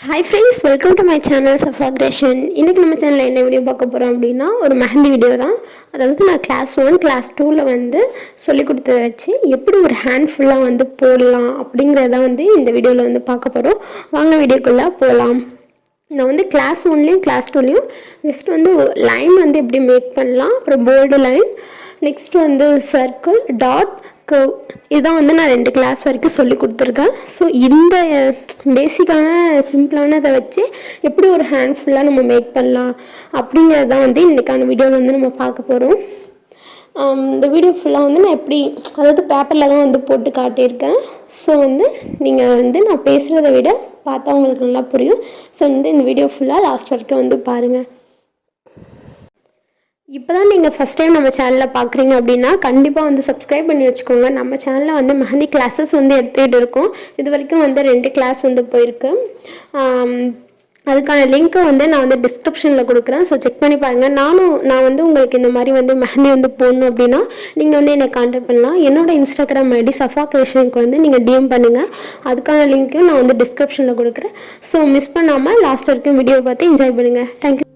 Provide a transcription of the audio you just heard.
Hi friends, welcome to my channel Safa Creation. இன்னைக்கு நம்ம சேனல்ல என்ன வீடியோ பார்க்க போறோம் அப்படினா ஒரு மெஹந்தி வீடியோ தான். அதாவது நான் கிளாஸ் 1 கிளாஸ் 2ல வந்து சொல்லி கொடுத்தத வச்சு எப்படி ஒரு ஹேண்ட் ஃபுல்லா வந்து போடலாம் அப்படிங்கறத வந்து இந்த வீடியோல வந்து பார்க்க போறோம். வாங்க வீடியோக்குள்ள போலாம். நான் வந்து கிளாஸ் 1லயும் கிளாஸ் 2லயும் ஜஸ்ட் வந்து லைன் வந்து எப்படி மேக் பண்ணலாம், அப்புறம் போல்ட் லைன், நெக்ஸ்ட் வந்து சர்க்கிள், டாட், கர்வ் இதான் வந்து நான் 2 கிளாஸ் வரைக்கும் சொல்லி கொடுத்துருக்கேன். ஸோ இந்த பேசிக்கான சிம்பிளானதை வச்சு எப்படி ஒரு ஹேண்ட் ஃபுல்லாக நம்ம மேக் பண்ணலாம் அப்படிங்கிறது தான் வந்து இன்றைக்கான வீடியோவில் வந்து நம்ம பார்க்க போகிறோம். இந்த வீடியோ ஃபுல்லாக வந்து நான் எப்படி, அதாவது பேப்பரில் தான் வந்து போட்டு காட்டியிருக்கேன். ஸோ வந்து நீங்கள் வந்து நான் பேசுகிறத விட பார்த்தா உங்களுக்கு நல்லா புரியும். ஸோ வந்து இந்த வீடியோ ஃபுல்லாக லாஸ்ட் வரைக்கும் வந்து பாருங்கள். இப்போ தான் நீங்கள் ஃபஸ்ட் டைம் நம்ம சேனலில் பார்க்குறீங்க அப்படின்னா கண்டிப்பாக வந்து சப்ஸ்கிரைப் பண்ணி வச்சுக்கோங்க. நம்ம சேனலில் வந்து மெஹந்தி கிளாஸஸ் வந்து எடுத்துகிட்டு இருக்கோம். இது வரைக்கும் வந்து 2 கிளாஸ் வந்து போயிருக்கு. அதுக்கான லிங்க்கை வந்து நான் வந்து டிஸ்கிரிப்ஷனில் கொடுக்குறேன். ஸோ செக் பண்ணி பாருங்கள். நான் வந்து உங்களுக்கு இந்த மாதிரி வந்து மெஹந்தி வந்து போடணும் அப்படின்னா நீங்கள் வந்து என்னை கான்டாக்ட் பண்ணலாம். என்னோட இன்ஸ்டாகிராம் ஐடி சஃபா கிரியேஷனுக்கு வந்து நீங்கள் டிஎம் பண்ணுங்கள். அதுக்கான லிங்க்கையும் நான் வந்து டிஸ்கிரிப்ஷனில் கொடுக்குறேன். ஸோ மிஸ் பண்ணாமல் லாஸ்ட் வரைக்கும் வீடியோ பார்த்து என்ஜாய் பண்ணுங்கள். தேங்க்யூ.